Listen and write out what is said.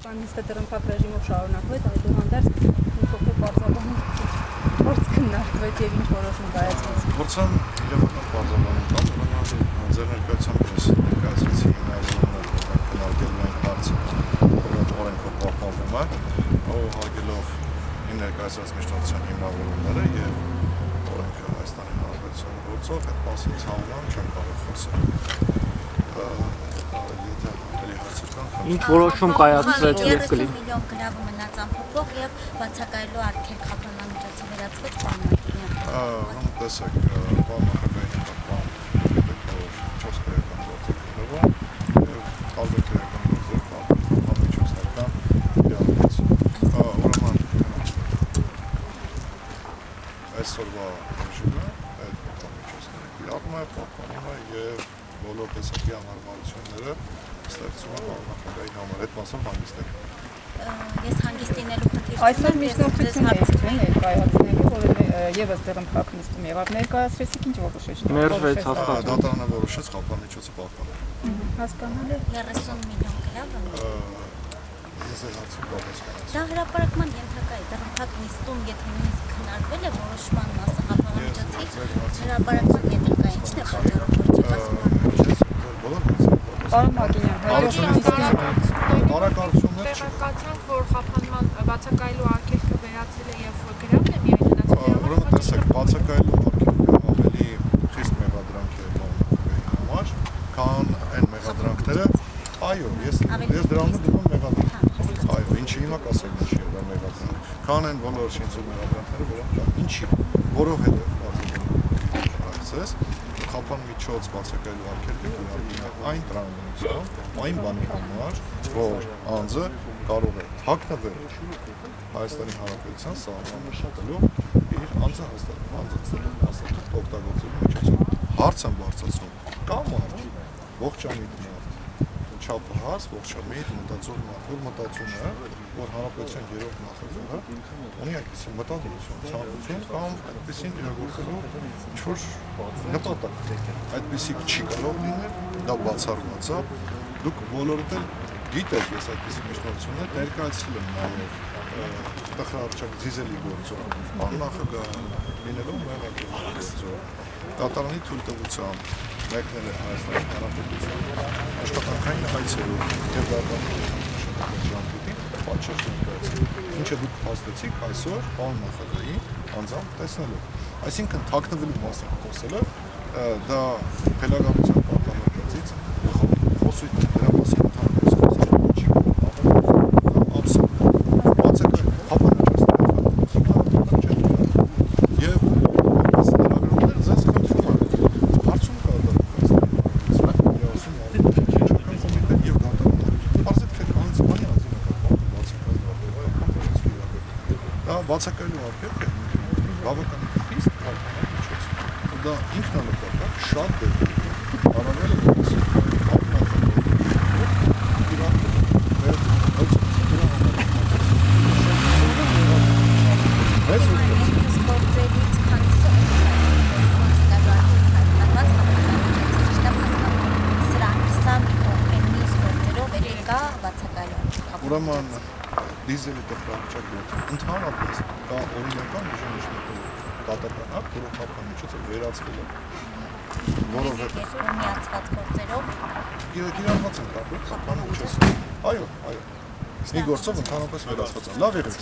Նիստը դրամփակ ռեժիմով շարունակվեց, այդուհանդերձ փոքր բարձրաբանում փորձ քննարկվեց եւ ինչ որոշում կայացվեց։ Փորձան իրավական բարձրաբանում կամ ձեր ներկայությամբ ես ներկայացրեցի հիմնավորումներ քննարկելու այն հարցը, որը օրենքով պահպանվում է, հարգելով իմ ներկայացրած միջնորդության հիմնավորումները եւ օրենքը Հայաստանի Հանրապետության գործով այդ մասին ցավանալ չեմ կարող խոսել։ Ինչ որոշում կայացվեց եւ 30 միլիոն գրավում մնաց ամփոփող եւ բացակայելու արգելք խափանամիջոցը վերացվեց Պարմակինյան։ Տեսեք, Պարմակինյան կապան 4 քրեական գործիքներով եւ տարբեր քրեական գործեր խափանամիջոցներական դիալոգից։ Ուրեմն այսօրվա ռեժիմը այդ խափանամիջոցները կիրառում է, պահպանում է եւ բոլոր տեսակի անհարմարությունները ստեղծում է Պարմակինյանի համար, այդ մասով հանգիստ եք։ Ես հանգիստ լինելու խնդիր Այսօր միջնորդություն ներկայացնելու, որովհետեւ եւս դրամփակ նիստում եղավ ներկայացրեցիք, ինչ որոշեցիք։ Մերժվեց հաստատ։ Դատարանը որոշեց խափանամիջոցը պահպանել։ Հասկանալի։ 30 միլիոն գրավում։ Ես այդ հարցը պատասխանեցի։ Դա հրապարակման ենթակա է, դրամփակ նիստում, եթե նույնիսկ քննարկվել է որոշման մասը խափանամիջոցից, հրապարակման ենթակա է, ինչն է պատճառը, որ չկասում։ Պարոն Մակինյան, տարակարծություններ տեղեկացանք, որ խափանման բացակայելու արգելքը վերացել է եւ գրավն է միայն մնացել։ Ուրեմն տեսեք, բացակայելու արգելքը ավելի խիստ մեղադրանք է Պարմակինյանի համար, քան այն մեղադրանքները, այո, ես դրանով դնում եմ մեղադրանք։ Այո, ինչի հիմա կասեք ինչի է դա մեղադրանք, քան այն բոլոր շինցու մեղադրանքները, որոնք կան։ Ինչի, որովհետեւ բացակայել խափանամիջոց բացակայելու արգելքը գրավում է այն տրամադրությամբ, այն բանի համար, որ անձը կարող է հագնվել Հայաստանի Հանրապետության սահմաններով իր անձը հաստատող օգտագործելու միջոցով։ Հարց են բարձրացնում կամ մարդ, ողջամիտ մարդ, չափը հարց, ողջամիտ մտածող մարդ, որ մտածում է, որ Հանրապետության երրորդ նախագահը ունի այդպիսի մտադրություն, ցանկություն կամ այդպիսին իրագործելու ինչ-որ նպատակ։ Այդպիսի չի կարող լինել, դա բացառված է։ Դուք բոլորդ էլ գիտեք, ես այդպիսի միջնորդություններ ներկայացրել եմ նաև տխրահարչակ Ձիզելի գործով, աննախագահ լինելով մեղադրող։ Դատարանի թույլտվությամբ մեկնել է Հայաստանի Հանրապետության աշխատանքային այցերով եւ դատարանի ժամկետին պատշաճ ներկայացրել, ինչը դուք փաստեցիք այսօր պարոն նախագահի անձամբ տեսնելով։ Այսինքն թաքնվելու մասին խոսելը դա փելագարության պատկանողից խոսույթ է, դրա մասին ընդհանրապես խոսել չի կարող абսոլյուտ բացակայ եւ այս լրագրողները ձեզ խնդրում են հարցում կատարել եւ դատարանը ասեք թե կանցանի դա բացակայելու արգելք է բավականին խիստ միջոց։ Դա ինքնանպատակ շատ դեպք առավել ուրեմն դիզելի տխրահարչակ գործը ընդհանրապես դա օրինական բժշկական դատական ակտ, որով խափանամիջոցը վերացվել է, որովհետեւ միացված գործերով կիրառված են տարբեր խափանամիջոցներ։ Այո, մի գործով ընդհանրապես վերացված է։ Լավ եղեք,